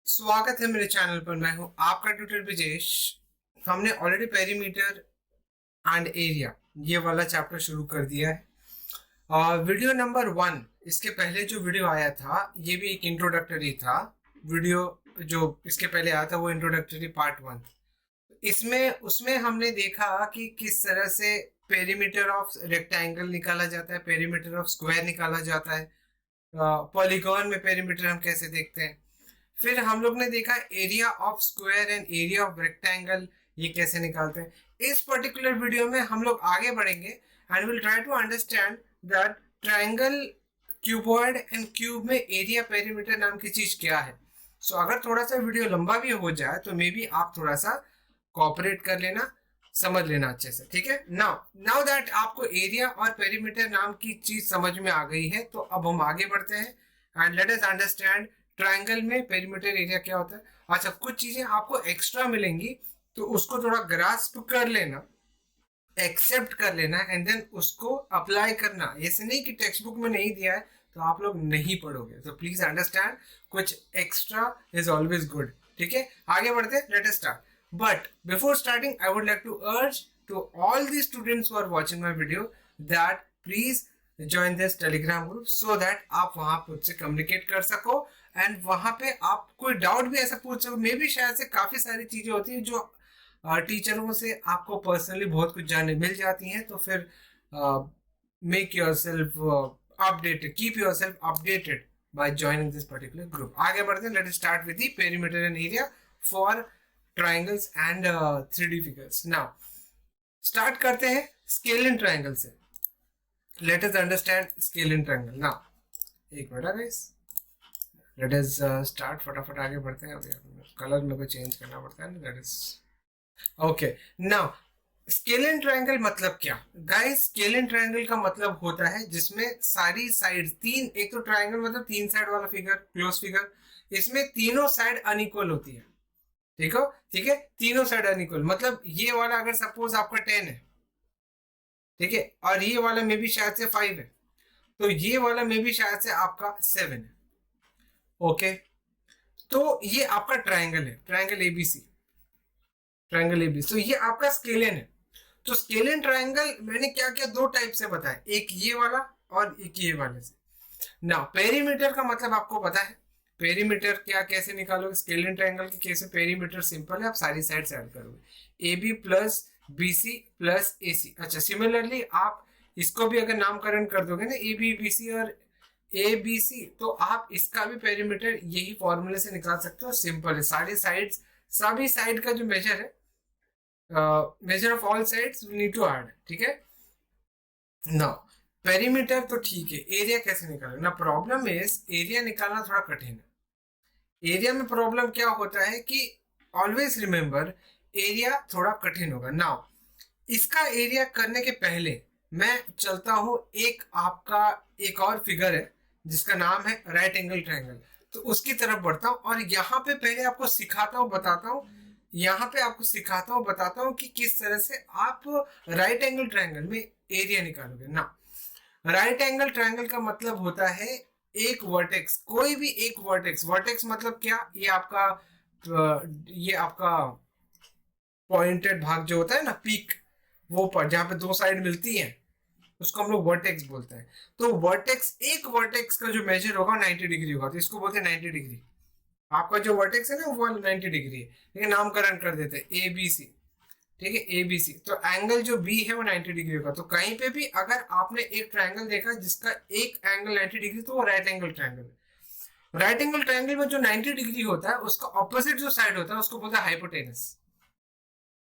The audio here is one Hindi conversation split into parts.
स्वागत है मेरे चैनल पर। मैं हूं आपका ट्यूटर विजेश। हमने ऑलरेडी पेरीमीटर एंड एरिया ये वाला चैप्टर शुरू कर दिया है। वीडियो नंबर 1, इसके पहले जो वीडियो आया था ये भी एक इंट्रोडक्टरी था। वीडियो जो इसके पहले आया था वो इंट्रोडक्टरी पार्ट 1। इसमें उसमें हमने देखा कि किस तरह से पेरीमीटर ऑफ रेक्टेंगल निकाला जाता है, पेरीमीटर ऑफ स्क्वायर निकाला जाता है, पॉलीगॉन में पेरीमीटर हम कैसे देखते हैं। फिर हम लोग ने देखा area of square and area of rectangle ये कैसे निकालते हैं। इस पर्टिकुलर वीडियो में हम लोग आगे बढ़ेंगे and will try to understand that triangle, cuboid and cube में एरिया पेरीमीटर नाम की चीज क्या है। सो अगर थोड़ा सा वीडियो लंबा भी हो जाए तो मे बी आप थोड़ा सा कोऑपरेट कर लेना, समझ लेना अच्छे से, ठीक है। नाउ नाउ दैट आपको एरिया और पेरीमीटर नाम की चीज समझ में आ गई है तो अब हम आगे बढ़ते हैं and let us understand triangle में पेरीमीटर एरिया क्या होता है। अच्छा, कुछ चीजें आपको एक्स्ट्रा मिलेंगी तो उसको थोड़ा ग्रास्प कर लेना, एक्सेप्ट कर लेना एंड देन उसको अप्लाई करना। ऐसे नहीं कि टेक्स्ट बुक में नहीं दिया है तो आप लोग नहीं पढ़ोगे, तो प्लीज अंडरस्टैंड कुछ एक्स्ट्रा इज ऑलवेज गुड, ठीक है। आगे बढ़ते, let us start. But before starting I would like to urge to all the students who are watching my video that please join this Telegram group so that आप वहां मुझसे कम्युनिकेट कर सको एंड वहां पे आप कोई डाउट भी ऐसा पूछ सको। मे भी शायद से काफी सारी चीजें होती है जो टीचरों से आपको पर्सनली बहुत कुछ जानने मिल जाती हैं, तो फिर make yourself updated, keep yourself updated by joining this particular group. आगे बढ़ते हैं, let us start with the perimeter and area for triangles and 3D figures. Now start करते हैं स्केल इन ट्राइंगल से। Let us understand scale in triangle. Now एक minute guys, let us start, फटाफट आगे बढ़ते हैं। अभी कलर मेरे को चेंज करना पड़ता है ना, that is okay. Now scalene triangle मतलब क्या गाइस? स्केलिन ट्रायंगल का मतलब होता है जिसमें सारी साइड तीन, एक तो ट्रायंगल मतलब तीन साइड वाला फिगर, क्लोज फिगर, इसमें तीनों साइड अनइक्वल होती है। ठीक हो, ठीक है, तीनों साइड अनइक्वल मतलब ये वाला अगर सपोज आपका 10 है, ठीक है, और ये वाला में भी शायद से 5 है, तो ये वाला में भी शायद से आपका 7 है। ओके, तो ये आपका ट्रायंगल है, ट्रायंगल एबीसी, ट्रायंगल एबीसी। तो ये आपका स्केलिन है। तो स्केलिन ट्रायंगल मैंने क्या क्या दो टाइप से बताया, एक ये वाला और एक ये वाले से। ना पेरीमीटर का मतलब आपको पता है, पेरीमीटर क्या कैसे निकालोगे स्केलिन ट्रायंगल के केस में। पेरीमीटर सिंपल है, आप सारी साइड से ऐड करोगे, A B plus B C plus A C. अच्छा, सिमिलरली आप इसको भी अगर नामकरण कर दोगे ना, ए बी बी सी और ए बी सी, तो आप इसका भी पेरीमीटर यही फॉर्मूले से निकाल सकते हो। सिंपल है, सारी साइड्स, सभी साइड का जो मेजर है, measure of all sides we need to add, ठीक है ना। पेरीमीटर तो ठीक है, एरिया कैसे निकालें ना। प्रॉब्लम इज एरिया निकालना थोड़ा कठिन है। एरिया में प्रॉब्लम क्या होता है कि ऑलवेज रिमेंबर एरिया थोड़ा कठिन होगा। नाउ इसका एरिया करने के पहले मैं चलता हूं, एक आपका एक और फिगर है जिसका नाम है राइट एंगल ट्रायंगल, तो उसकी तरफ बढ़ता हूं और यहाँ पे पहले आपको सिखाता हूँ, बताता हूँ, यहाँ पे आपको सिखाता हूँ, बताता हूँ कि किस तरह से आप राइट एंगल ट्रायंगल में एरिया निकालोगे ना। राइट एंगल ट्रायंगल का मतलब होता है एक वर्टेक्स, कोई भी एक वर्टेक्स। वर्टेक्स मतलब क्या, ये आपका पॉइंटेड भाग जो होता है ना, पीक, वो पर जहाँ पे दो साइड मिलती है उसको हम लोग वर्टेक्स बोलते हैं। तो वर्टेक्स, एक वर्टेक्स का जो मेजर होगा 90 डिग्री होगा, तो इसको बोलते हैं 90 डिग्री। आपका जो वर्टेक्स है ना वो 90 डिग्री है, ठीक है, नामकरण कर देते हैं ए बी सी, ठीक है, ए बी सी। तो एंगल जो बी है वो 90 डिग्री होगा। तो कहीं पे भी अगर आपने एक ट्रायंगल देखा जिसका एक एंगल 90 डिग्री, तो वो राइट एंगल ट्रायंगल है। राइट एंगल ट्रायंगल में जो 90 डिग्री होता है उसका ऑपोजिट जो साइड होता है उसको बोलते हैं हाइपोटेनस।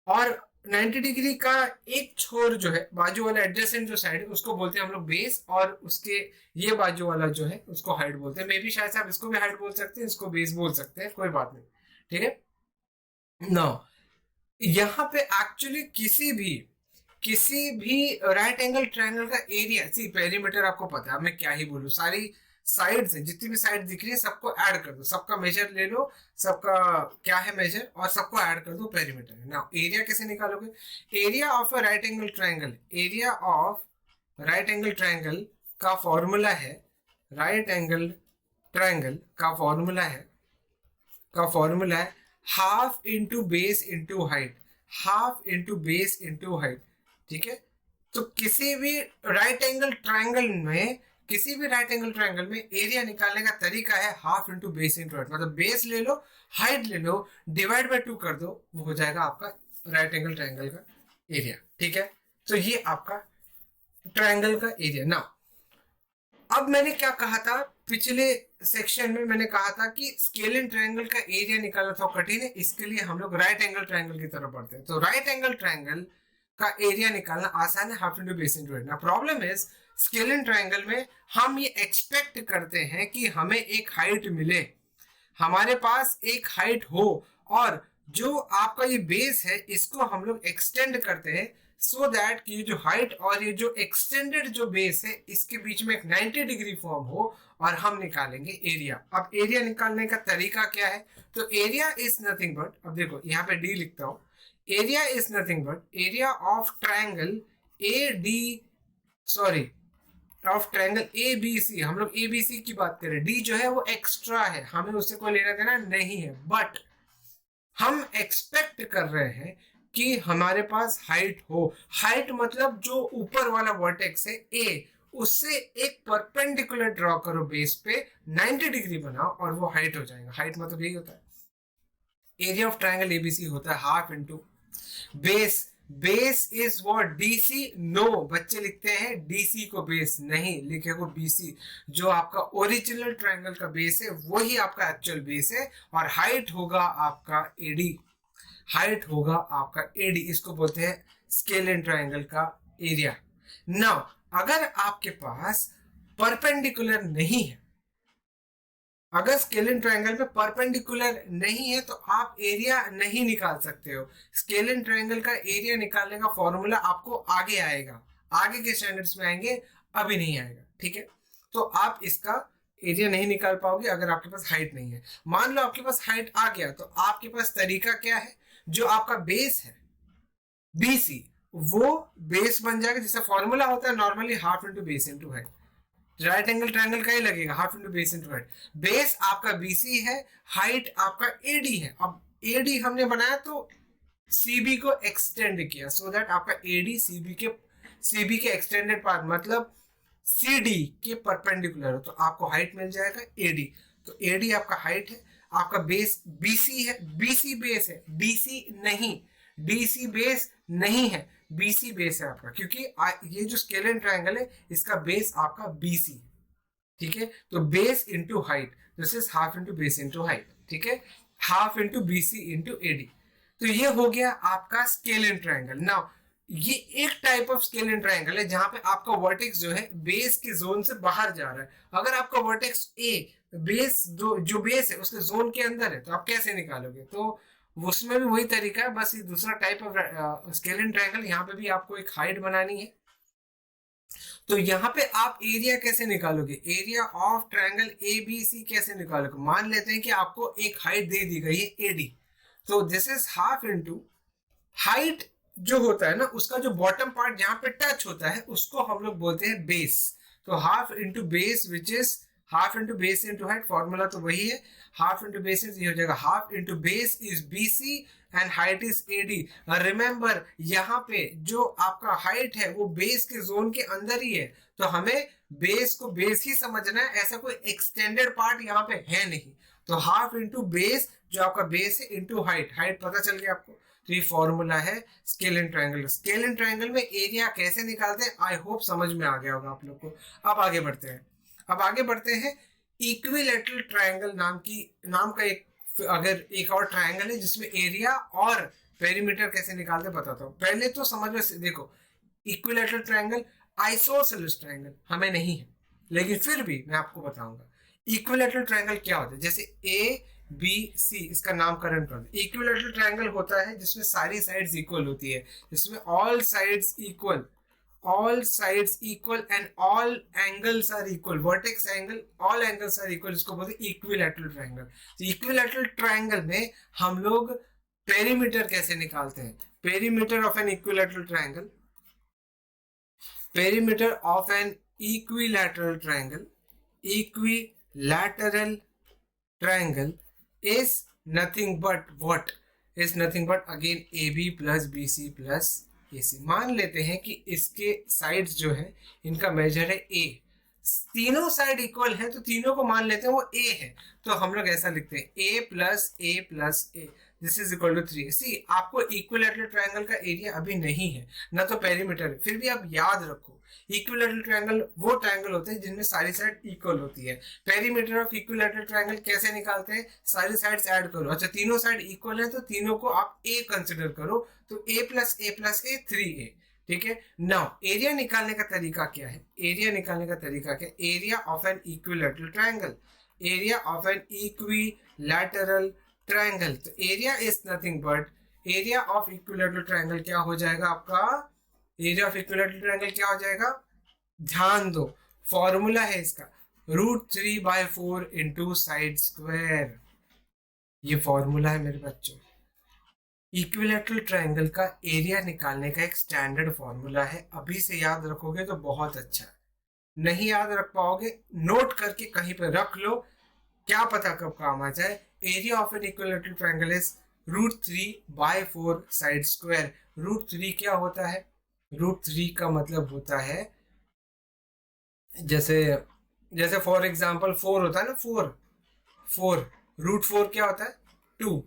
और 90 डिग्री का एक छोर जो है, बाजू वाला एडजेसेंट जो साइड है, उसको बोलते हैं हम लोग बेस, और उसके ये बाजू वाला जो है उसको हाइट बोलते हैं। मे बी शायद से आप इसको भी हाइट बोल सकते हैं, इसको बेस बोल सकते हैं, कोई बात नहीं, ठीक है ना। यहाँ पे एक्चुअली किसी भी राइट एंगल ट्रायंगल का एरिया, सी पेरीमीटर आपको पता है, अब मैं क्या ही बोलूं, सारी साइड्स हैं, जितनी भी साइड दिख रही है सबको ऐड कर दो, सबका मेजर ले लो, सबका क्या है मेजर, और सबको ऐड कर दो, पेरीमीटर है ना। एरिया कैसे निकालोगे? Area of a right angle triangle, area of right angle triangle का फॉर्मूला है, राइट एंगल ट्रायंगल का फॉर्मूला है का फॉर्मूला है half into base into height, half into base into height, ठीक है। तो किसी भी राइट एंगल ट्रायंगल में, किसी भी राइट एंगल ट्रायंगल में एरिया निकालने का तरीका है half into base into height, मतलब बेस ले लो, हाइट ले लो, डिवाइड बाय 2 कर दो, वो हो जाएगा आपका राइट एंगल ट्रायंगल का एरिया, ठीक है। तो ये आपका ट्रायंगल का एरिया। ना अब मैंने क्या कहा था पिछले सेक्शन में, मैंने कहा था कि स्केलिन ट्रायंगल का एरिया निकालना थोड़ा कठिन है, इसके लिए हम लोग राइट एंगल ट्रायंगल की तरफ बढ़ते हैं। तो राइट एंगल ट्रायंगल का एरिया निकालना आसान है, half into base into height. ना प्रॉब्लम इज स्केलिन ट्रायंगल में हम ये एक्सपेक्ट करते हैं कि हमें एक हाइट मिले, हमारे पास एक हाइट हो, और जो आपका ये बेस है इसको हम लोग एक्सटेंड करते हैं सो दैट कि ये जो हाइट और ये जो एक्सटेंडेड जो बेस है इसके बीच में एक 90 डिग्री फॉर्म हो, और हम निकालेंगे एरिया। अब एरिया निकालने का तरीका क्या है? तो एरिया इज नथिंग बट, अब देखो यहाँ पे डी लिखता हूं, area is nothing but area of triangle A D, sorry of triangle A B C. हम लोग ए बी सी की बात करें, डी जो है वो एक्स्ट्रा है, हमें उससे कोई लेना देना नहीं है, बट हम एक्सपेक्ट कर रहे हैं कि हमारे पास हाइट हो। हाइट मतलब जो ऊपर वाला वर्टेक्स है ए, उससे एक परपेंडिकुलर ड्रॉ करो बेस पे, 90 डिग्री बनाओ और वो हाइट हो जाएगा। हाइट मतलब यही होता है। एरिया ऑफ ट्रायंगल एबीसी होता है half into base. Base is what? DC. No, बच्चे लिखते हैं डीसी को बेस, नहीं लिखेगा बीसी। जो आपका ओरिजिनल ट्रायंगल का बेस है वही आपका एक्चुअल बेस है, और हाइट होगा आपका एडी, हाइट होगा आपका एडी। इसको बोलते हैं स्केलिन ट्रायंगल का एरिया। नाउ अगर आपके पास परपेंडिकुलर नहीं है, अगर स्केलिन ट्रायंगल में परपेंडिकुलर नहीं है तो आप एरिया नहीं निकाल सकते हो। स्केलिन ट्रायंगल का एरिया निकालने का फॉर्मूला आपको आगे आएगा, आगे के स्टैंडर्ड्स में आएंगे, अभी नहीं आएगा, ठीक है। तो आप इसका एरिया नहीं निकाल पाओगे अगर आपके पास हाइट नहीं है। मान लो आपके पास हाइट आ गया, तो आपके पास तरीका क्या है? जो आपका बेस है बीसी, वो बेस बन जाएगा, जिसका फॉर्मूला होता है normally half into base into height. Right angle triangle का ही लगेगा, half into base into height. Base आपका बीसी है, हाइट आपका एडी है। अब एडी हमने बनाया तो सीबी को एक्सटेंड किया सो दैट आपका एडी सीबी के एक्सटेंडेड पार्ट मतलब सीडी के परपेंडिकुलर हो, तो आपको हाइट मिल जाएगा एडी। तो एडी आपका हाइट है, आपका बेस बीसी है, बीसी बेस है, डीसी नहीं, डीसी बेस नहीं है, बीसी बेस है आपका, क्योंकि ये जो स्केलिन ट्रायंगल है इसका बेस आपका बीसी, ठीक है। तो base into height, this is half into base into height, ठीक है, half into BC into AD. तो ये हो गया आपका स्केलिन ट्रायंगल। नाउ ये एक टाइप ऑफ स्केलिन ट्रायंगल है जहां पे आपका वर्टेक्स जो है बेस के जोन से बाहर जा रहा है। अगर आपका वर्टेक्स ए बेस जो बेस है उसके जोन के अंदर है तो आप कैसे निकालोगे? तो उसमें भी वही तरीका है, बस ये दूसरा टाइप ऑफ स्केलिन ट्रायंगल। यहाँ पे भी आपको एक हाइट बनानी है, तो यहाँ पे आप एरिया कैसे निकालोगे? Area of triangle A B C कैसे निकालोगे? मान लेते हैं कि आपको एक हाइट दे दी गई है एडी, तो this is half into height जो होता है ना, उसका जो बॉटम पार्ट जहां पे टच होता है उसको हम लोग बोलते हैं बेस। तो half into base which is half into base into height, formula तो वही है, हाफ इंटू बेस ये हो जाएगा half into base is BC and height is AD. Remember यहाँ पे जो आपका हाइट है वो बेस के जोन के अंदर ही है, तो हमें बेस को बेस ही समझना है, ऐसा कोई एक्सटेंडेड पार्ट यहाँ पे है नहीं। तो हाफ इंटू बेस जो आपका बेस है इंटू हाइट, हाइट पता चल गया आपको। तो ये फॉर्मूला है स्केलिन ट्रायंगल। स्केलिन ट्रायंगल में एरिया कैसे निकालते हैं आई होप समझ में आ गया होगा आप लोग को। अब आगे बढ़ते हैं, अब आगे बढ़ते हैं इक्विलैटरल ट्रायंगल नाम का अगर एक और ट्रायंगल है जिसमें एरिया और पेरीमीटर कैसे निकालते बताता हूँ। पहले तो समझ में देखो, इक्विलैटरल ट्रायंगल आइसोसेलेस ट्रायंगल हमें नहीं है, लेकिन फिर भी मैं आपको बताऊंगा इक्विलैटरल ट्रायंगल क्या होता है। जैसे ए बी सी, इसका नामकरण कर दो। इक्विलैटरल ट्रायंगल होता है जिसमें सारी साइड्स इक्वल होती है, जिसमें all sides equal, all sides equal and all angles are equal, vertex angle all angles are equal, इसको बोलते हैं इक्विलैटरल ट्रायंगल। तो इक्विलैटरल ट्रायंगल में हम लोग पेरीमीटर कैसे निकालते हैं? Perimeter of an equilateral triangle, perimeter of an equilateral triangle, equilateral triangle is nothing but what, is nothing but again A B plus B C plus A C. मान लेते हैं कि इसके साइड्स जो है इनका मेजर है ए, तीनों साइड इक्वल है तो तीनों को मान लेते हैं वो ए है, तो हम लोग ऐसा लिखते हैं A plus A plus A, this is equal to 3। See आपको इक्विलैटरल ट्रायंगल का एरिया अभी नहीं है ना तो पेरीमीटर है, फिर भी आप याद रखो इक्विलैटरल ट्रायंगल वो ट्रायंगल होते हैं जिनमें सारी साइड इक्वल होती है। पेरीमीटर ऑफ इक्विलैटरल ट्रायंगल कैसे निकालते हैं, सारी साइड्स ऐड करो, अच्छा तीनों साइड इक्वल है तो तीनों को आप ए कंसिडर करो, तो ए plus A plus A 3a, ठीक है। नाउ एरिया निकालने का तरीका क्या है, एरिया निकालने का तरीका क्या, area of an equilateral triangle, area of an equilateral triangle, तो area is nothing but area of equilateral triangle क्या हो जाएगा आपका, एरिया ऑफ इक्विलैटरल ट्रायंगल क्या हो जाएगा, ध्यान दो फॉर्मूला है इसका, √3/4 इंटू साइड स्क्वायर, ये फॉर्मूला है मेरे बच्चों। इक्विलैटरल ट्रायंगल का एरिया निकालने का एक स्टैंडर्ड फॉर्मूला है, अभी से याद रखोगे तो बहुत अच्छा है, नहीं याद रख पाओगे नोट करके कहीं पर रख लो, क्या पता कब काम आ जाए। Area of an equilateral triangle is √3/4 side square. √3 क्या होता है, √3 का मतलब होता है जैसे जैसे फॉर एग्जाम्पल 4 होता है ना, 4 √4 क्या होता है 2,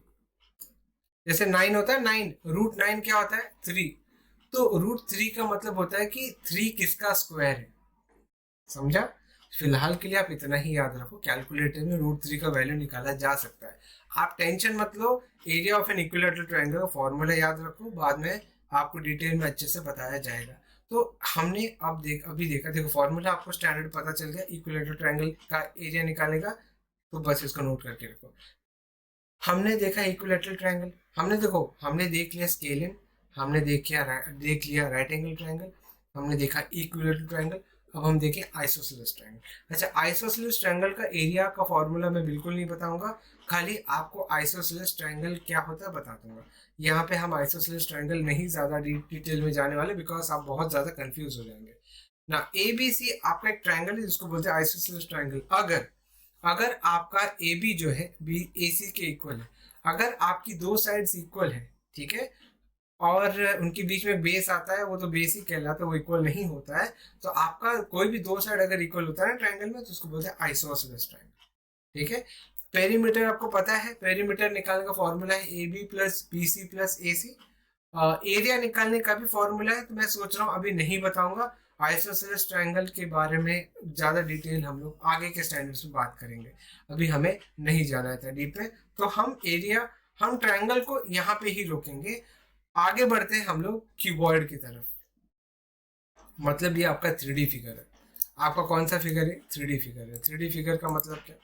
जैसे 9 होता है 9, √9 क्या होता है 3, तो √3 का मतलब होता है कि 3 किसका स्क्वायर है, समझा। फिलहाल के लिए आप इतना ही याद रखो, कैलकुलेटर में √3 का वैल्यू निकाला जा सकता है, आप टेंशन मत लो, area of an equilateral triangle का फॉर्मूला याद रखो, बाद में आपको डिटेल में अच्छे से बताया जाएगा। तो हमने अभी देखा, देखो फॉर्मूला आपको स्टैंडर्ड पता चल गया इक्विलैटरल ट्रायंगल का एरिया निकालने का, तो बस इसको नोट करके रखो। हमने देखा इक्विलैटरल ट्रायंगल, हमने देख लिया स्केलिन, हमने देख लिया राइट एंगल ट्रायंगल, हमने देखा इक्विलैटरल ट्रायंगल, अब हम देखें आइसोसेलेस ट्रायंगल। अच्छा आइसोसेलेस ट्रायंगल का एरिया का फॉर्मूला मैं बिल्कुल नहीं बताऊंगा, खाली आपको आइसोसेलेस ट्रायंगल क्या होता है बता दूंगा। यहाँ पे हम आइसोसेलेस ट्रायंगल नहीं ज्यादा डिटेल में जाने वाले, बिकॉज आप बहुत ज्यादा कंफ्यूज हो जाएंगे ना। ABC आपका एक ट्रायंगल है जिसको बोलते हैं आइसोसेलेस ट्रायंगल। अगर आपका AB जो है AC के इक्वल है, अगर आपकी दो साइड्स इक्वल है, ठीक है, और उनके बीच में बेस आता है, वो तो बेस ही कहलाता है, वो इक्वल नहीं होता है, तो आपका कोई भी दो साइड अगर इक्वल होता है ना ट्रायंगल में, तो उसको बोलते हैं आइसोसेलेस ट्रायंगल, ठीक है। पेरीमीटर आपको पता है, पेरीमीटर निकालने का फॉर्मूला है AB plus BC plus AC। Area निकालने का भी फॉर्मूला है, तो मैं सोच रहा हूँ अभी नहीं बताऊंगा, आइसोसेलेस ट्रायंगल के बारे में ज्यादा डिटेल हम लोग आगे के स्टैंडर्ड्स में बात करेंगे, अभी हमें नहीं जाना है डीप में, तो हम ट्रायंगल को यहाँ पे ही रोकेंगे। आगे बढ़ते हैं हम लोग क्यूबॉइड की तरफ, मतलब ये आपका 3D फिगर है। आपका कौन सा फिगर है, 3D फिगर है। 3D फिगर का मतलब क्या,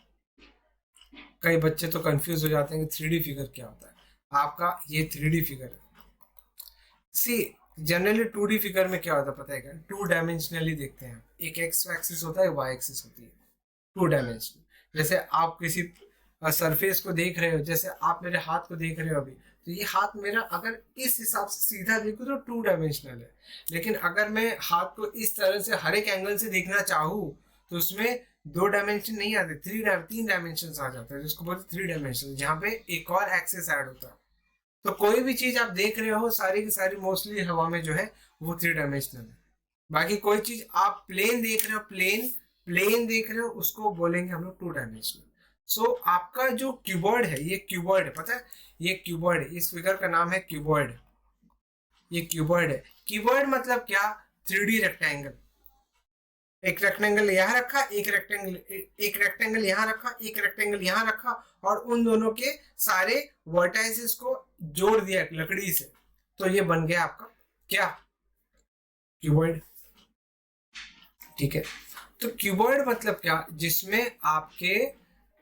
कई बच्चे तो कंफ्यूज हो जाते हैं कि 3D फिगर क्या होता है। आपका ये 3D फिगर है। सी जनरली 2D फिगर में क्या होता है पता है क्या, 2 डायमेंशनली देखते हैं, एक एक्स एक्सिस होता है, वाई एक्सिस होती है, 2 डायमेंशनल। जैसे आप किसी सरफेस को देख रहे हो, जैसे आप मेरे हाथ को देख रहे हो अभी, तो ये हाथ मेरा अगर इस हिसाब से सीधा देखूं तो 2 डायमेंशनल है, लेकिन अगर मैं हाथ को इस तरह से हर एक एंगल से देखना चाहूँ तो उसमें 2 डायमेंशन नहीं आते, 3 डायमेंशन आ जाता है, जिसको बोलते 3 डायमेंशन, जहाँ पे एक और एक्सिस ऐड होता है। तो कोई भी चीज आप देख रहे हो सारी की सारी मोस्टली हवा में जो है वो 3 डायमेंशनल है। बाकी कोई चीज आप प्लेन देख रहे हो, प्लेन देख रहे हो, उसको बोलेंगे हम लोग 2 डायमेंशनल। सो आपका जो क्यूबॉइड है, ये क्यूबॉइड है, पता है ये क्यूबॉइड है, इस फिगर का नाम है क्यूबॉइड, ये क्यूबॉइड है। क्यूबॉइड मतलब क्या, 3D रेक्टेंगल, एक रेक्टेंगल यहाँ रखा, एक रेक्टेंगल यहाँ रखा, एक रेक्टेंगल यहाँ रखा, और उन दोनों के सारे वर्टाइसेस को जोड़ दिया लकड़ी से, तो ये बन गया आपका क्या, क्यूबॉइड, ठीक है। तो क्यूबॉइड मतलब क्या, जिसमें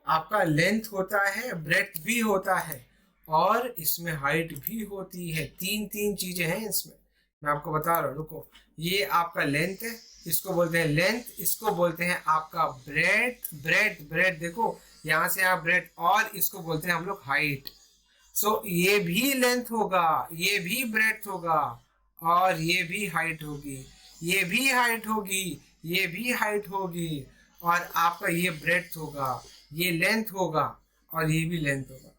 आपका लेंथ होता है, ब्रेड्थ भी होता है, और इसमें हाइट भी होती है, तीन चीजें हैं इसमें, मैं आपको बता रहा हूँ, रुको। ये आपका लेंथ है, इसको बोलते हैं लेंथ, इसको बोलते हैं आपका ब्रेड्थ देखो यहाँ से आप ब्रेड्थ, और इसको बोलते हैं हम लोग हाइट। सो ये भी लेंथ होगा, ये भी ब्रेड्थ होगा, और ये भी हाइट होगी, ये भी हाइट होगी, ये भी हाइट होगी, और आपका ये ब्रेड्थ होगा, ये लेंथ होगा, और ये भी लेंथ होगा।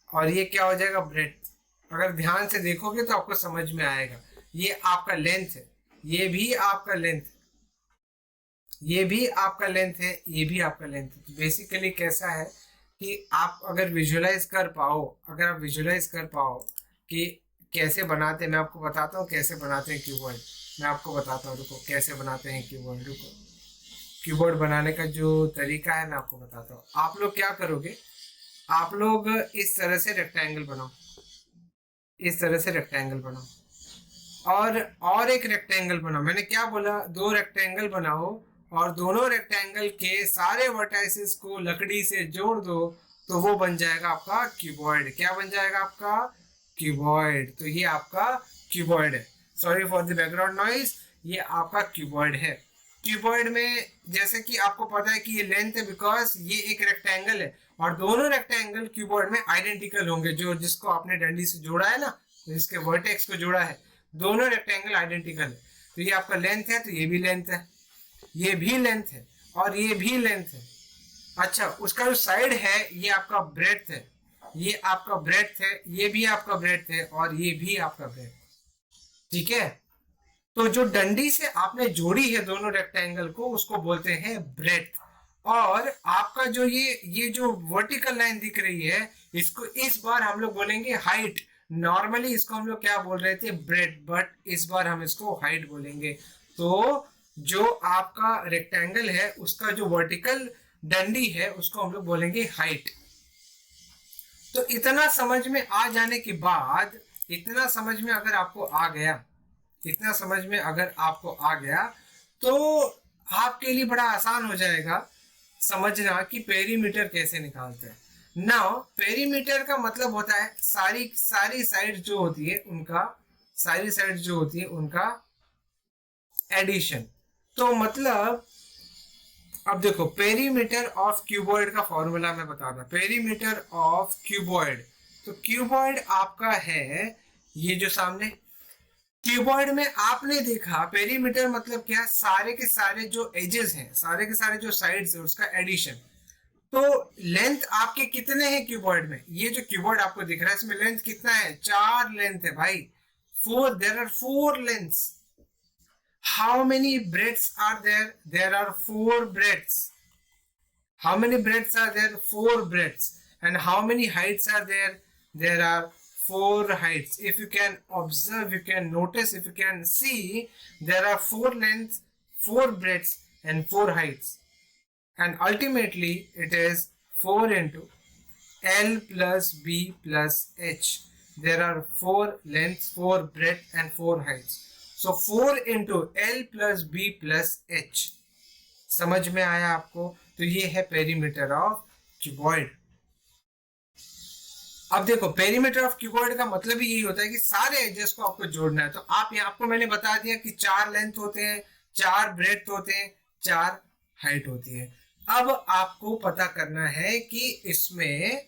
और ये क्या हो जाएगा, ब्रेड्थ। अगर ध्यान से देखोगे तो आपको समझ में आएगा। ये आपका लेंथ है, ये भी आपका लेंथ, ये भी आपका लेंथ है, ये भी आपका लेंथ है। तो बेसिकली कैसा है कि आप अगर विजुलाइज कर पाओ, अगर आप विजुलाइज कर पाओ कि कैसे बनाते हैं, मैं आपको बताता हूँ कैसे बनाते हैं क्यूबॉइड। मैं आपको बताता हूँ, रुको, कैसे बनाते हैं क्यूबॉइड। रुको, क्यूबॉइड बनाने का जो तरीका है मैं आपको बताता हूँ। आप लोग क्या करोगे, आप लोग इस तरह से रेक्टेंगल बनाओ, इस तरह से रेक्टेंगल बनाओ, और एक रेक्टेंगल बनाओ। मैंने क्या बोला, 2 रेक्टेंगल बनाओ और दोनों रेक्टेंगल के सारे वर्टाइसेस को लकड़ी से जोड़ दो, तो वो बन जाएगा आपका क्यूबॉइड। क्या बन जाएगा आपका, क्यूबॉइड। तो ये आपका क्यूबॉइड है। Sorry for the background noise, ये आपका क्यूबॉइड है। क्यूबॉइड में जैसे कि आपको पता है कि ये लेंथ है, बिकॉज ये एक रेक्टेंगल है और दोनों रेक्टेंगल क्यूबॉइड में आइडेंटिकल होंगे। जो जिसको आपने डंडी से जोड़ा है ना, जिसके वर्टेक्स को जोड़ा है, दोनों रेक्टेंगल आइडेंटिकल है। तो ये आपका लेंथ है, तो ये भी लेंथ है, ये भी लेंथ है और ये भी लेंथ है। अच्छा, उसका जो साइड है ये आपका ब्रेड्थ है, ये आपका ब्रेड्थ है, ये भी आपका ब्रेड्थ है और ये भी आपका ब्रेड्थ। ठीक है, तो जो डंडी से आपने जोड़ी है दोनों रेक्टेंगल को, उसको बोलते हैं ब्रेड्थ। और आपका जो ये जो वर्टिकल लाइन दिख रही है, इसको इस बार हम लोग बोलेंगे हाइट। नॉर्मली इसको हम लोग क्या बोल रहे थे, ब्रेड, बट इस बार हम इसको हाइट बोलेंगे। तो जो आपका रेक्टेंगल है उसका जो वर्टिकल डंडी है उसको हम लोग बोलेंगे हाइट। तो इतना समझ में आ जाने के बाद, इतना समझ में अगर आपको आ गया, इतना समझ में अगर आपको आ गया, तो आपके लिए बड़ा आसान हो जाएगा समझना कि पेरीमीटर कैसे निकालते हैं। नाउ पेरीमीटर का मतलब होता है सारी साइड जो होती है उनका, सारी साइड जो होती है उनका एडिशन। तो मतलब अब देखो, पेरीमीटर ऑफ क्यूबॉइड का फॉर्मूला मैं बता रहा, पेरीमीटर ऑफ क्यूबॉइड। तो क्यूबॉइड आपका है ये जो सामने, क्यूबॉइड में आपने देखा पेरीमीटर मतलब क्या, सारे के सारे जो एजेस हैं, सारे के सारे जो साइड्स है उसका एडिशन। तो लेंथ आपके कितने हैं क्यूबॉइड में, ये जो क्यूबॉइड आपको दिख रहा है इसमें लेंथ कितना है, 4 लेंथ है भाई, 4, there are 4 lengths. How many breadths are there? There are 4 breadths. How many breadths are there? 4 breadths. And how many heights are there? There are 4 heights. If you can observe, you can notice, if you can see, there are 4 lengths, 4 breadths, and 4 heights. And ultimately, it is 4 into L plus B plus H. There are 4 lengths, 4 breadth, and 4 heights. So 4 into L plus B plus H. समझ में आया आपको? तो ये है पेरीमीटर ऑफ क्यूबॉइड। अब देखो, पेरीमीटर ऑफ क्यूबॉइड का मतलब ही यही होता है कि सारे एजेस को आपको जोड़ना है। तो आप यहाँ, आपको मैंने बता दिया कि 4 लेंथ होते हैं, 4 ब्रेड्थ होते हैं, 4 हाइट होती है। अब आपको पता करना है कि इसमें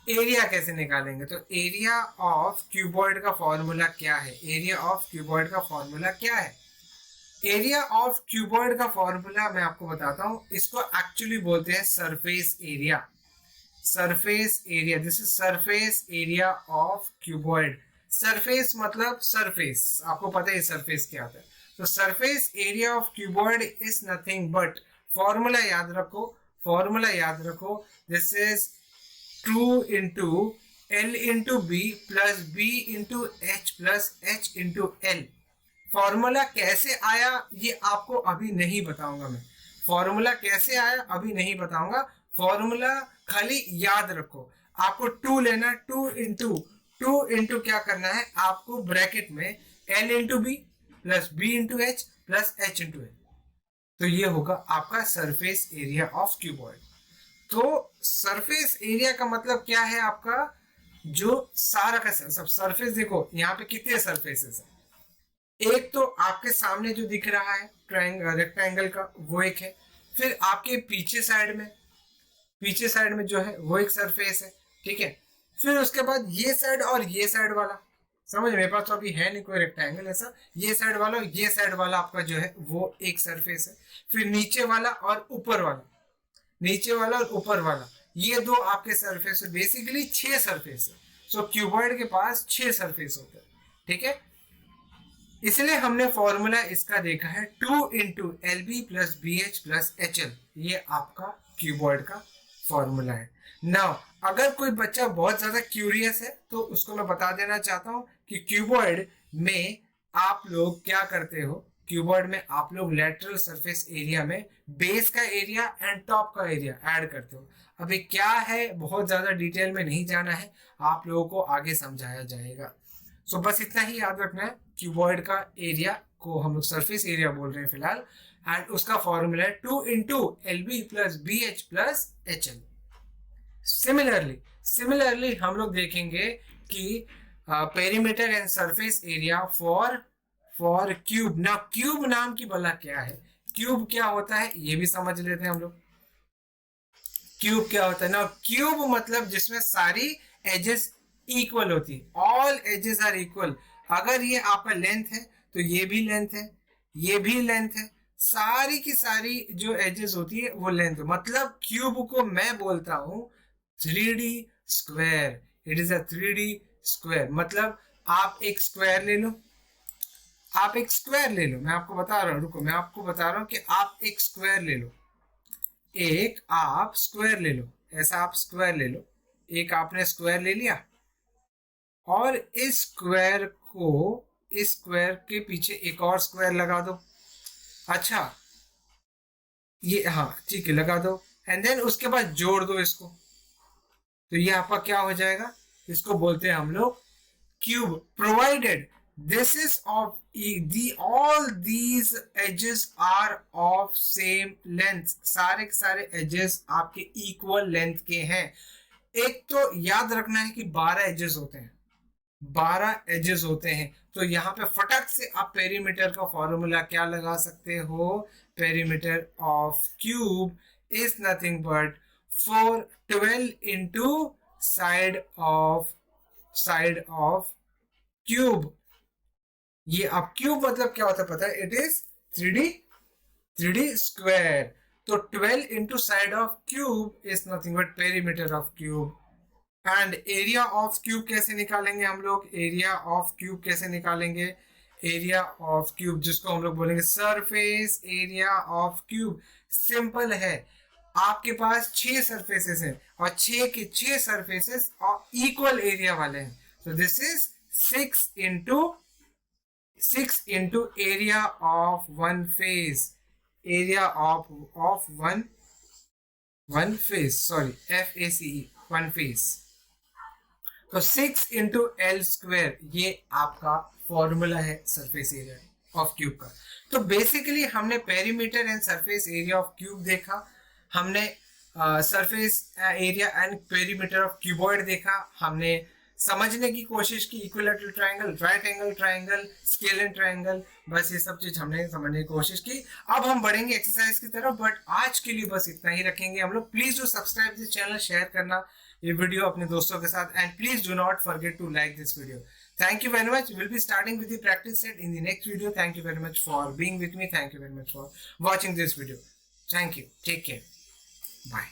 एरिया कैसे निकालेंगे। तो एरिया ऑफ क्यूबॉइड का फॉर्मूला क्या है, एरिया ऑफ क्यूबॉइड का फॉर्मूला क्या है? एरिया ऑफ क्यूबॉइड का फॉर्मूला मैं आपको बताता हूं, इसको एक्चुअली बोलते हैं surface area. Surface area, this is surface area of cuboid. Surface मतलब सरफेस, आपको पता है सरफेस क्या होता है। तो surface area of cuboid is nothing but, formula याद रखो, फॉर्मूला याद रखो, this is 2 into L into B plus B into H plus H into L। Formula कैसे आया ये आपको अभी नहीं बताऊंगा मैं, फॉर्मूला कैसे आया अभी नहीं बताऊंगा। फॉर्मूला खाली याद रखो, आपको 2 लेना, 2 इंटू क्या करना है आपको, ब्रैकेट में L into B plus B into H plus H into L। तो ये होगा आपका सरफेस एरिया ऑफ क्यूबॉइड। तो सरफेस एरिया का मतलब क्या है आपका, जो सारा का सब सरफेस, देखो यहाँ पे कितने सरफेसेस हैं, एक तो आपके सामने जो दिख रहा है रेक्टेंगल का वो एक है, फिर आपके पीछे साइड में जो है वो एक सरफेस है, ठीक है। फिर उसके बाद ये साइड और ये साइड वाला, समझ, मेरे पास तो अभी है नहीं कोई रेक्टेंगल ऐसा, ये साइड वाला और ये साइड वाला आपका जो है वो एक सरफेस है। फिर नीचे वाला और ऊपर वाला, नीचे वाला और ऊपर वाला, ये दो आपके सरफेस है, बेसिकली 6 सरफेस है। सो क्यूबॉइड के पास 6 सरफेस होते हैं, ठीक है। इसलिए हमने फॉर्मूला इसका देखा है 2 × LB + BH + HL, ये आपका क्यूबॉइड का फॉर्मूला है। नाउ अगर कोई बच्चा बहुत ज्यादा क्यूरियस है तो उसको मैं बता देना चाहता हूं कि क्यूबॉइड में आप लोग क्या करते हो, क्यूबॉइड में आप लोग लेटरल सरफेस एरिया में बेस का एरिया एंड टॉप का एरिया ऐड करते हो। अभी क्या है बहुत ज्यादा डिटेल में नहीं जाना है, आप लोगों को आगे समझाया जाएगा। सो बस इतना ही याद रखना है, क्यूबॉइड का एरिया को हम लोग सरफेस एरिया बोल रहे हैं फिलहाल, एंड उसका फॉर्मूला है 2 × LB + BH + HL। सिमिलरली हम लोग देखेंगे कि perimeter and surface area for cube. ना क्यूब नाम की भला क्या है, क्यूब क्या होता है ये भी समझ लेते हैं हम लोग। क्यूब क्या होता है ना, क्यूब मतलब जिसमें सारी एजेस इक्वल होती है, ऑल एजेस आर इक्वल। अगर ये आपका लेंथ है तो ये भी लेंथ है, ये भी लेंथ है, सारी की सारी जो एजेस होती है वो लेंथ है। मतलब क्यूब को मैं बोलता हूं 3D square, it is a 3D square. मतलब आप एक स्क्वायर ले लो, आप एक स्क्वायर ले लो, मैं आपको बता रहा हूँ, रुको मैं आपको बता रहा हूँ कि आप एक स्क्वायर ले लो, एक आप स्क्वायर ले लो, ऐसा आप स्क्वायर ले लो, एक आपने स्क्वायर ले लिया और इस स्क्वायर को, इस स्क्वायर के पीछे एक और स्क्वायर लगा दो। अच्छा ये, हाँ ठीक है लगा दो, एंड देन उसके बाद जोड़ दो इसको, तो ये आपका क्या हो जाएगा, इसको बोलते हैं हम लोग cube. Provided this is of all these edges are of same length, सारे के सारे edges आपके equal length के हैं। एक तो याद रखना है कि 12 edges होते हैं, 12 edges होते हैं। तो यहाँ पे फटक से आप पेरीमीटर का फॉर्मूला क्या लगा सकते हो, perimeter of cube is nothing but 412 into side of cube. ये अब क्यूब मतलब क्या होता है पता है, इट इज 3D स्क्वायर। तो 12 into side of cube is nothing but perimeter of cube. And area of cube कैसे निकालेंगे हम लोग, एरिया ऑफ क्यूब कैसे निकालेंगे, एरिया ऑफ क्यूब जिसको हम लोग बोलेंगे surface area of cube. Simple है, आपके पास 6 सरफेसेस हैं और 6 के 6 सरफेसेस और इक्वल एरिया वाले हैं। so this is 6 into area of one face, area of one face, sorry FACE, one face। तो 6 into L square ये आपका फॉर्मूला है सरफेस एरिया ऑफ क्यूब का। तो बेसिकली हमने perimeter and surface area of cube देखा, हमने surface area and perimeter of cuboid देखा, हमने समझने की कोशिश की equilateral triangle, right angle triangle, scalene triangle, बस ये सब चीज हमने समझने की कोशिश की। अब हम बढ़ेंगे एक्सरसाइज की तरफ, बट आज के लिए बस इतना ही रखेंगे हम लोग। Please do subscribe this channel, share करना ये वीडियो अपने दोस्तों के साथ, and please do not forget to like this video. Thank you very much. We'll be starting with the practice set in the next video. Thank you very much for being with me. Thank you very much for watching this video. Thank you. Take care. Bye.